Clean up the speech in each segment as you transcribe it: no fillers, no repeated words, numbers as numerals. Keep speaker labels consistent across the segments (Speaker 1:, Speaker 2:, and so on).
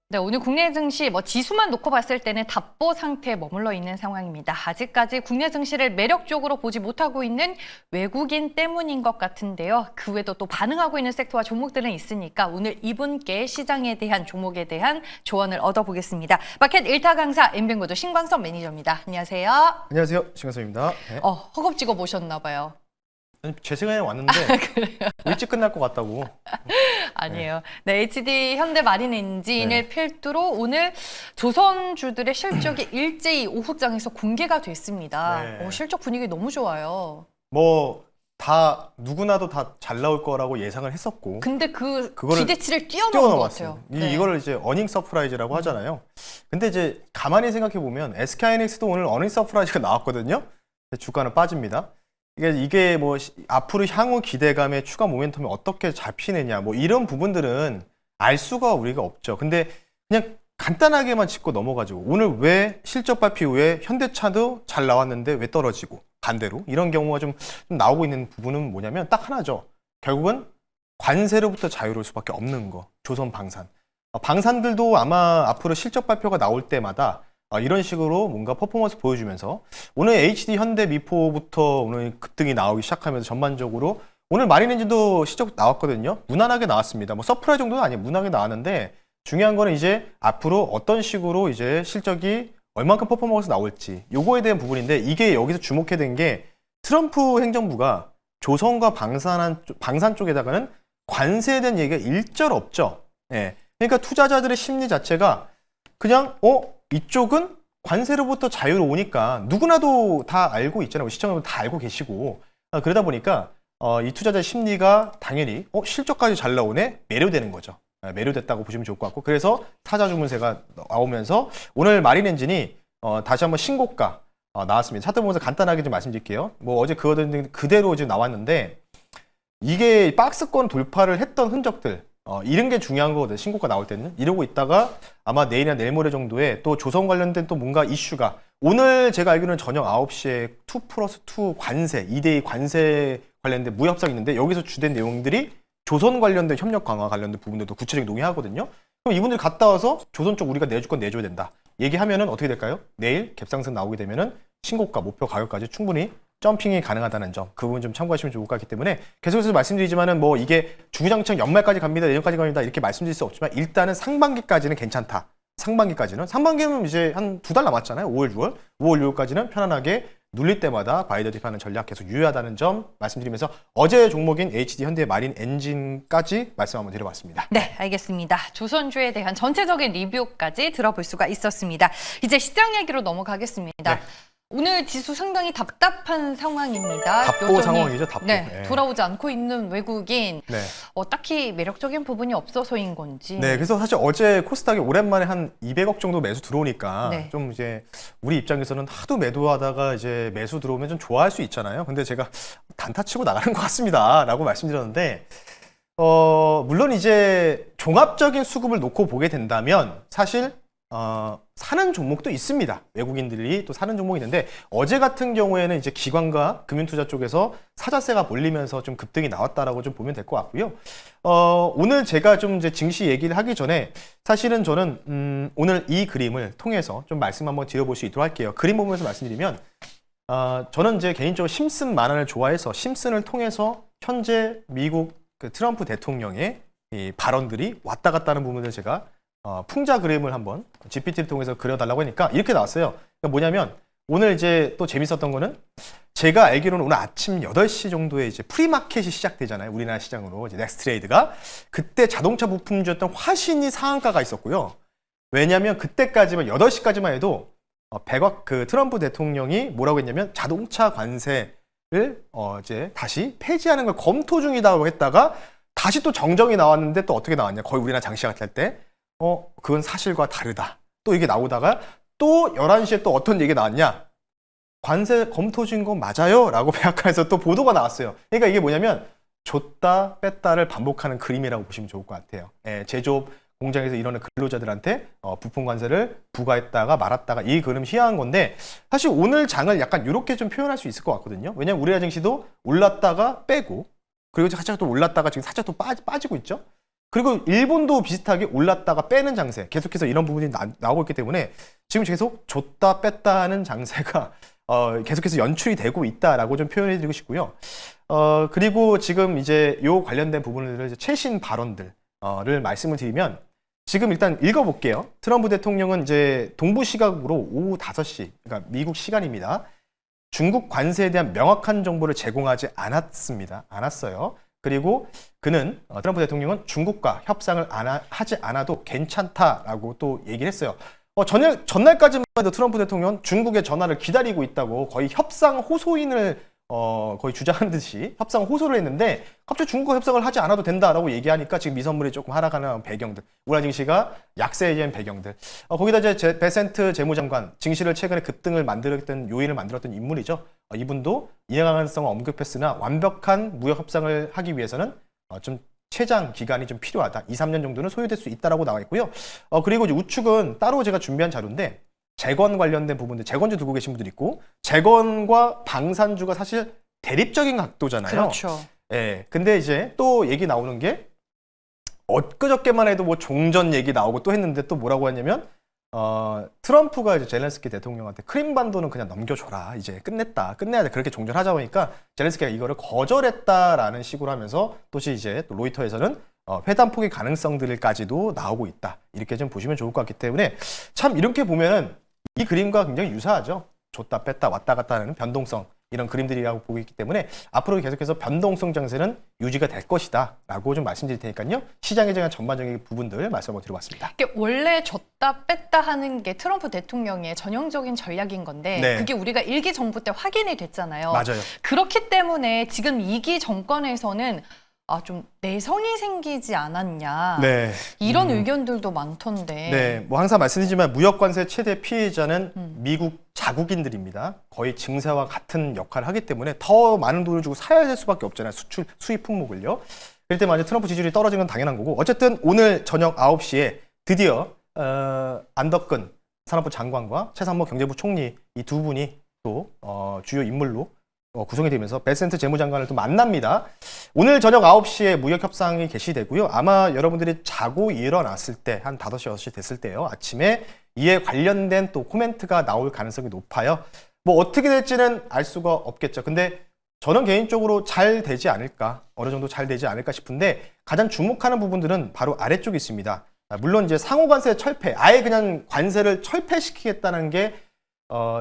Speaker 1: 네, 오늘 국내 증시 지수만 놓고 봤을 때는 답보 상태에 머물러 있는 상황입니다. 아직까지 국내 증시를 매력적으로 보지 못하고 있는 외국인 때문인 것 같은데요. 그 외에도 또 반응하고 있는 섹터와 종목들은 있으니까 오늘 이분께 시장에 대한 종목에 대한 조언을 얻어보겠습니다. 마켓 1타 강사 엠뱅고드 신광섭 매니저입니다. 안녕하세요.
Speaker 2: 안녕하세요, 신광섭입니다. 네.
Speaker 1: 허겁지겁 오셨나 봐요.
Speaker 2: 제 시간에 왔는데 일찍 끝날 것 같다고.
Speaker 1: 아니에요. 네, HD 현대 마린 엔진을 필두로 오늘 조선주들의 실적이 일제히 오후장에서 공개가 됐습니다.
Speaker 2: 네.
Speaker 1: 실적 분위기 너무 좋아요.
Speaker 2: 뭐 다 누구나도 다 잘 나올 거라고 예상을 했었고.
Speaker 1: 근데 그
Speaker 2: 그거를
Speaker 1: 기대치를 뛰어넘은 것 같아요.
Speaker 2: 이걸 이제 어닝 서프라이즈라고 하잖아요. 근데 이제 가만히 생각해 보면 SK하이닉스도 오늘 어닝 서프라이즈가 나왔거든요. 주가는 빠집니다. 이게 뭐 앞으로 향후 기대감의 추가 모멘텀이 어떻게 잡히느냐 뭐 이런 부분들은 알 수가 우리가 없죠. 근데 그냥 간단하게만 짚고 넘어가지고 오늘 왜 실적 발표 후에 현대차도 잘 나왔는데 왜 떨어지고 반대로 이런 경우가 좀 나오고 있는 부분은 뭐냐면 딱 하나죠. 결국은 관세로부터 자유로울 수밖에 없는 거. 조선 방산. 방산들도 아마 앞으로 실적 발표가 나올 때마다 이런 식으로 뭔가 퍼포먼스 보여주면서 오늘 HD 현대 미포부터 오늘 급등이 나오기 시작하면서 전반적으로 오늘 마린엔진도 실적 나왔거든요. 무난하게 나왔습니다. 뭐 서프라이즈 정도는 아니에요. 무난하게 나왔는데 중요한 거는 이제 앞으로 어떤 식으로 이제 실적이 얼만큼 퍼포먼스 나올지 요거에 대한 부분인데 이게 여기서 주목해야 되는 게 트럼프 행정부가 조선과 방산 쪽에다가는 관세에 대한 얘기가 일절 없죠. 예. 그러니까 투자자들의 심리 자체가 그냥 이쪽은 관세로부터 자유로우니까 누구나도 다 알고 있잖아요. 시청자분 다 알고 계시고 그러다 보니까 이 투자자 심리가 당연히 실적까지 잘 나오네 매료되는 거죠. 매료됐다고 보시면 좋을 것 같고 그래서 타자 주문세가 나오면서 오늘 마린엔진이 다시 한번 신고가 나왔습니다. 차트 보면서 간단하게 좀 말씀드릴게요. 뭐 어제 그대로 지금 나왔는데 이게 박스권 돌파를 했던 흔적들 이런 게 중요한 거거든요. 신고가 나올 때는. 이러고 있다가 아마 내일이나 내일 모레 정도에 또 조선 관련된 또 뭔가 이슈가 오늘 제가 알기로는 저녁 9시에 2+2 관세, 2대2 관세 관련된 무협상이 있는데 여기서 주된 내용들이 조선 관련된 협력 강화 관련된 부분들도 구체적인 논의하거든요. 그럼 이분들 갔다 와서 조선 쪽 우리가 내줄 건 내줘야 된다. 얘기하면은 어떻게 될까요? 내일 갭상승 나오게 되면은 신고가, 목표 가격까지 충분히 점핑이 가능하다는 점, 그 부분 좀 참고하시면 좋을 것 같기 때문에 계속해서 말씀드리지만은 뭐 이게 주구장창 연말까지 갑니다, 내년까지 갑니다 이렇게 말씀드릴 수 없지만 일단은 상반기까지는 괜찮다. 상반기는 이제 한 2달 남았잖아요. 5월, 6월. 5월, 6월까지는 편안하게 눌릴 때마다 바이 더 딥하는 전략 계속 유효하다는 점 말씀드리면서 어제 종목인 HD 현대 마린 엔진까지 말씀 한번 드려봤습니다.
Speaker 1: 네, 알겠습니다. 조선주에 대한 전체적인 리뷰까지 들어볼 수가 있었습니다. 이제 시장 얘기로 넘어가겠습니다.
Speaker 2: 네.
Speaker 1: 오늘 지수 상당히 답답한 상황입니다.
Speaker 2: 답보 상황이죠, 답보.
Speaker 1: 네,
Speaker 2: 네.
Speaker 1: 돌아오지 않고 있는 외국인.
Speaker 2: 네.
Speaker 1: 딱히 매력적인 부분이 없어서인 건지.
Speaker 2: 네, 그래서 사실 어제 코스닥이 오랜만에 한 200억 정도 매수 들어오니까
Speaker 1: 네.
Speaker 2: 좀 이제 우리 입장에서는 하도 매도하다가 이제 매수 들어오면 좀 좋아할 수 있잖아요. 근데 제가 단타 치고 나가는 것 같습니다라고 말씀드렸는데 물론 이제 종합적인 수급을 놓고 보게 된다면 사실 사는 종목도 있습니다. 외국인들이 또 사는 종목이 있는데 어제 같은 경우에는 이제 기관과 금융투자 쪽에서 사자세가 몰리면서 좀 급등이 나왔다라고 좀 보면 될 것 같고요. 오늘 제가 좀 이제 증시 얘기를 하기 전에 사실은 저는 오늘 이 그림을 통해서 좀 말씀 한번 드려볼 수 있도록 할게요. 그림 보면서 말씀드리면 저는 이제 개인적으로 심슨 만화를 좋아해서 심슨을 통해서 현재 미국 그 트럼프 대통령의 이 발언들이 왔다 갔다 하는 부분을 제가 풍자 그림을 한번 GPT를 통해서 그려달라고 하니까 이렇게 나왔어요. 그러니까 뭐냐면 오늘 이제 또 재밌었던 거는 제가 알기로는 오늘 아침 8시 정도에 이제 프리마켓이 시작되잖아요. 우리나라 시장으로 이제 넥스트레이드가 그때 자동차 부품주였던 화신이 상한가가 있었고요. 왜냐하면 그때까지만 8시까지만 해도 그 트럼프 대통령이 뭐라고 했냐면 자동차 관세를 이제 다시 폐지하는 걸 검토 중이다고 했다가 다시 또 정정이 나왔는데 또 어떻게 나왔냐? 거의 우리나라 장시가 할 때 그건 사실과 다르다. 또 이게 나오다가 또 11시에 또 어떤 얘기가 나왔냐? 관세 검토 중인 건 맞아요? 라고 백악관에서 또 보도가 나왔어요. 그러니까 이게 뭐냐면 줬다 뺐다를 반복하는 그림이라고 보시면 좋을 것 같아요. 제조업 공장에서 일하는 근로자들한테 부품 관세를 부과했다가 말았다가 이 그림 희한한 건데 사실 오늘 장을 약간 이렇게 좀 표현할 수 있을 것 같거든요. 왜냐하면 우리나라 증시도 올랐다가 빼고 그리고 살짝 또 올랐다가 지금 살짝 또 빠지고 있죠. 그리고 일본도 비슷하게 올랐다가 빼는 장세, 계속해서 이런 부분이 나오고 있기 때문에 지금 계속 줬다 뺐다 하는 장세가 계속해서 연출이 되고 있다라고 좀 표현해 드리고 싶고요. 그리고 지금 이제 요 관련된 부분을 이제 최신 발언들을 말씀을 드리면 지금 일단 읽어볼게요. 트럼프 대통령은 이제 동부 시각으로 오후 5시, 그러니까 미국 시간입니다. 중국 관세에 대한 명확한 정보를 제공하지 않았어요. 그리고 그는 트럼프 대통령은 중국과 협상을 하지 않아도 괜찮다라고 또 얘기를 했어요. 전날까지만 해도 트럼프 대통령은 중국의 전화를 기다리고 있다고 거의 협상 호소인을 거의 주장하는 듯이 협상 호소를 했는데 갑자기 중국과 협상을 하지 않아도 된다라고 얘기하니까 지금 미선물이 조금 하락하는 배경들, 우라 증시가 약세에 대한 배경들, 거기다 이제 베센트 재무장관 증시를 최근에 급등을 만들었던 요인을 만들었던 인물이죠. 이분도 이해 가능성을 언급했으나 완벽한 무역 협상을 하기 위해서는 좀 최장 기간이 좀 필요하다. 2, 3년 정도는 소요될 수 있다라고 나와 있고요. 그리고 이제 우측은 따로 제가 준비한 자료인데 재건 관련된 부분들, 재건주 두고 계신 분들 있고 재건과 방산주가 사실 대립적인 각도잖아요.
Speaker 1: 그렇죠.
Speaker 2: 예. 근데 이제 또 얘기 나오는 게 엊그저께만 해도 뭐 종전 얘기 나오고 또 했는데 또 뭐라고 했냐면 트럼프가 이제 젤렌스키 대통령한테 크림반도는 그냥 넘겨줘라. 이제 끝내야 돼. 그렇게 종전하자 보니까 젤렌스키가 이거를 거절했다라는 식으로 하면서 또시 이제 또 로이터에서는 회담 포기 가능성들까지도 나오고 있다. 이렇게 좀 보시면 좋을 것 같기 때문에 참 이렇게 보면은 이 그림과 굉장히 유사하죠. 줬다 뺐다 왔다 갔다 하는 변동성 이런 그림들이라고 보고 있기 때문에 앞으로 계속해서 변동성 장세는 유지가 될 것이다 라고 좀 말씀드릴 테니까요. 시장에 대한 전반적인 부분들 말씀 한번 드려봤습니다.
Speaker 1: 원래 줬다 뺐다 하는 게 트럼프 대통령의 전형적인 전략인 건데
Speaker 2: 네.
Speaker 1: 그게 우리가 1기 정부 때 확인이 됐잖아요.
Speaker 2: 맞아요.
Speaker 1: 그렇기 때문에 지금 2기 정권에서는 좀 내성이 생기지 않았냐.
Speaker 2: 네.
Speaker 1: 이런 의견들도 많던데.
Speaker 2: 네, 뭐 항상 말씀드리지만 무역 관세 최대 피해자는 미국 자국인들입니다. 거의 증세와 같은 역할을 하기 때문에 더 많은 돈을 주고 사야 될 수밖에 없잖아요. 수입 품목을요. 그럴 때 만약 트럼프 지지율이 떨어지는 건 당연한 거고 어쨌든 오늘 저녁 9시에 드디어 안덕근 산업부 장관과 최상무 경제부 총리 이 두 분이 또 주요 인물로 구성이 되면서 베센트 재무장관을 또 만납니다. 오늘 저녁 9시에 무역 협상이 개시되고요. 아마 여러분들이 자고 일어났을 때 한 5시, 6시 됐을 때요. 아침에 이에 관련된 또 코멘트가 나올 가능성이 높아요. 뭐 어떻게 될지는 알 수가 없겠죠. 근데 저는 개인적으로 잘 되지 않을까, 어느 정도 잘 되지 않을까 싶은데 가장 주목하는 부분들은 바로 아래쪽에 있습니다. 물론 이제 상호관세 철폐, 아예 그냥 관세를 철폐시키겠다는 게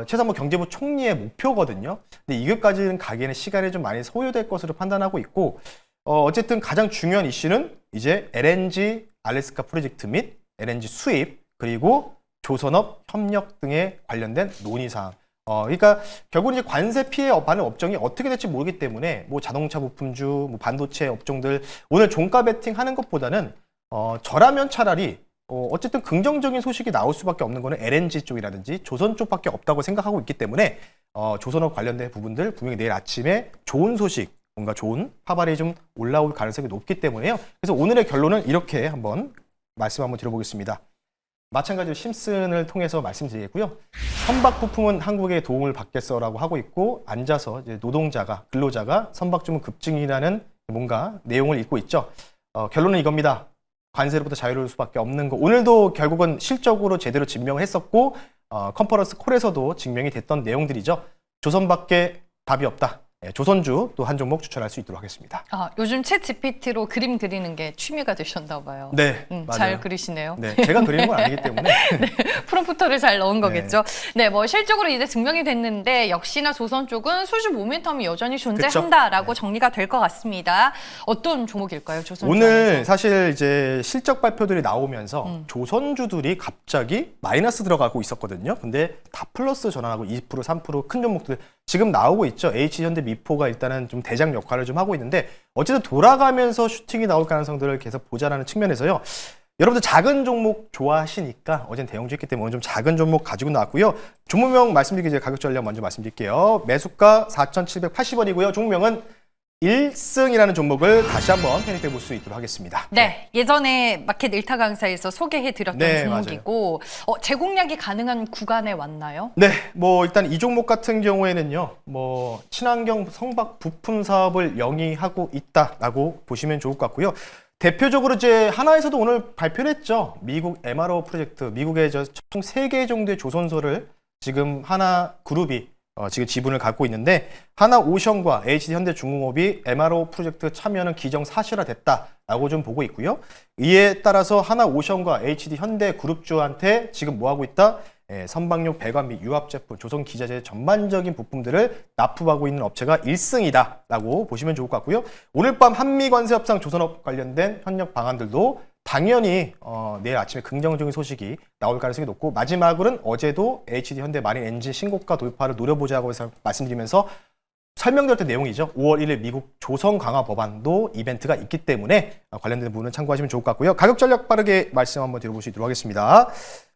Speaker 2: 최상무 경제부 총리의 목표거든요. 근데 이것까지는 가기에는 시간이 좀 많이 소요될 것으로 판단하고 있고, 어쨌든 가장 중요한 이슈는 이제 LNG 알래스카 프로젝트 및 LNG 수입 그리고 조선업 협력 등에 관련된 논의사항. 그러니까 결국은 이제 관세 피해 받는 업종이 어떻게 될지 모르기 때문에 뭐 자동차 부품주, 뭐 반도체 업종들 오늘 종가 베팅 하는 것보다는 저라면 차라리 어쨌든 긍정적인 소식이 나올 수밖에 없는 거는 LNG 쪽이라든지 조선 쪽밖에 없다고 생각하고 있기 때문에 조선업 관련된 부분들 분명히 내일 아침에 좋은 소식, 뭔가 좋은 파발이 좀 올라올 가능성이 높기 때문에요. 그래서 오늘의 결론은 이렇게 한번 드려보겠습니다. 마찬가지로 심슨을 통해서 말씀드리겠고요. 선박 부품은 한국에 도움을 받겠어라고 하고 있고 앉아서 이제 근로자가 선박 주문 급증이라는 뭔가 내용을 읽고 있죠. 결론은 이겁니다. 관세로부터 자유로울 수밖에 없는 거. 오늘도 결국은 실적으로 제대로 증명을 했었고 컨퍼런스 콜에서도 증명이 됐던 내용들이죠. 조선밖에 답이 없다. 조선주 또 한 종목 추천할 수 있도록 하겠습니다.
Speaker 1: 요즘 챗 GPT로 그림 그리는 게 취미가 되셨나 봐요.
Speaker 2: 네, 맞아요.
Speaker 1: 잘 그리시네요.
Speaker 2: 네, 제가 그리는 건 아니기 때문에.
Speaker 1: 네, 프롬프터를 잘 넣은 거겠죠. 네, 뭐 실적으로 이제 증명이 됐는데 역시나 조선 쪽은 수주 모멘텀이 여전히 존재한다라고 정리가 될 것 같습니다. 어떤 종목일까요, 조선?
Speaker 2: 오늘 사실 이제 실적 발표들이 나오면서 조선주들이 갑자기 마이너스 들어가고 있었거든요. 근데 다 플러스 전환하고 2%, 3% 큰 종목들 지금 나오고 있죠. H현대 미포가 일단은 좀 대장 역할을 좀 하고 있는데 어쨌든 돌아가면서 슈팅이 나올 가능성들을 계속 보자라는 측면에서요. 여러분들 작은 종목 좋아하시니까 어제는 대형주 했기 때문에 오늘 좀 작은 종목 가지고 나왔고요. 종목명 말씀드리기 전에 가격 전략 먼저 말씀드릴게요. 매수가 4,780원이고요. 종목명은 1승이라는 종목을 다시 한번 편입해 볼 수 있도록 하겠습니다.
Speaker 1: 네, 예전에 마켓 1타 강사에서 소개해드렸던 종목이고 재공략이 가능한 구간에 왔나요?
Speaker 2: 네, 뭐 일단 이 종목 같은 경우에는요, 뭐 친환경 성박 부품 사업을 영위하고 있다라고 보시면 좋을 것 같고요. 대표적으로 이제 하나에서도 오늘 발표를 했죠. 미국 MRO 프로젝트, 미국의 총 3개 정도의 조선소를 지금 하나 그룹이 지금 지분을 갖고 있는데 하나 오션과 HD 현대중공업이 MRO 프로젝트 참여는 기정사실화됐다라고 좀 보고 있고요. 이에 따라서 하나 오션과 HD 현대그룹주한테 지금 뭐 하고 있다? 선박용 배관 및 유압 제품, 조선 기자재 전반적인 부품들을 납품하고 있는 업체가 1승이다라고 보시면 좋을 것 같고요. 오늘 밤 한미 관세 협상 조선업 관련된 협력 방안들도 당연히 내일 아침에 긍정적인 소식이 나올 가능성이 높고 마지막으로는 어제도 HD 현대 마린 엔진 신고가 돌파를 노려보자고 해서 말씀드리면서 설명드렸던 내용이죠. 5월 1일 미국 조선 강화 법안도 이벤트가 있기 때문에 관련된 부분은 참고하시면 좋을 것 같고요. 가격 전략 빠르게 말씀 한번 드려볼 수 있도록 하겠습니다.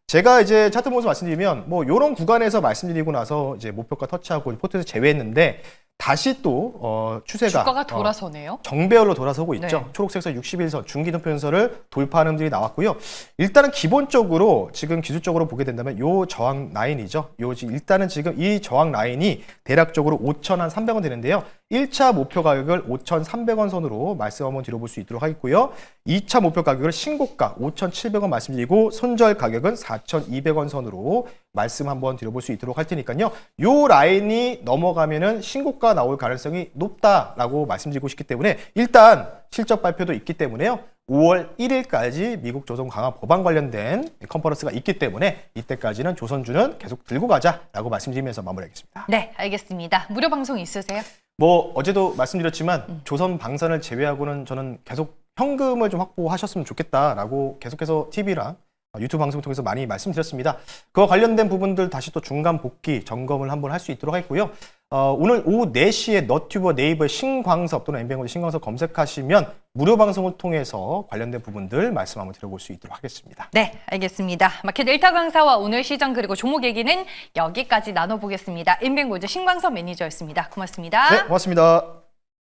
Speaker 2: 제가 이제 차트 모습 말씀드리면 뭐 이런 구간에서 말씀드리고 나서 이제 목표가 터치하고 포트에서 제외했는데 다시 또 추세가
Speaker 1: 주가가 돌아서네요.
Speaker 2: 정배열로 돌아서고 있죠.
Speaker 1: 네.
Speaker 2: 초록색선 61선 중기등표선을 돌파하는 음들이 나왔고요. 일단은 기본적으로 지금 기술적으로 보게 된다면 요 저항 라인이죠. 일단은 지금 이 저항 라인이 대략적으로 5,300원 되는데요. 1차 목표 가격을 5,300원 선으로 말씀 한번 드려볼 수 있도록 하겠고요. 2차 목표 가격을 신고가 5,700원 말씀드리고 손절 가격은 4,200원 선으로 말씀 한번 드려볼 수 있도록 할 테니까요. 요 라인이 넘어가면은 신고가 나올 가능성이 높다라고 말씀드리고 싶기 때문에 일단 실적 발표도 있기 때문에요. 5월 1일까지 미국 조선 강화 법안 관련된 컨퍼런스가 있기 때문에 이때까지는 조선주는 계속 들고 가자라고 말씀드리면서 마무리하겠습니다.
Speaker 1: 네, 알겠습니다. 무료 방송 있으세요?
Speaker 2: 뭐 어제도 말씀드렸지만 조선 방산을 제외하고는 저는 계속 현금을 좀 확보하셨으면 좋겠다라고 계속해서 TV랑 유튜브 방송 통해서 많이 말씀드렸습니다. 그와 관련된 부분들 다시 또 중간 복귀 점검을 한번 할 수 있도록 하겠고요. 오늘 오후 4시에 너튜버 네이버의 신광섭 또는 MBN 신광섭 검색하시면 무료 방송을 통해서 관련된 부분들 말씀 한번 드려볼 수 있도록 하겠습니다.
Speaker 1: 네, 알겠습니다. 마켓 일타 강사와 오늘 시장 그리고 종목 얘기는 여기까지 나눠보겠습니다. MBN 신광섭 매니저였습니다. 고맙습니다.
Speaker 2: 네, 고맙습니다.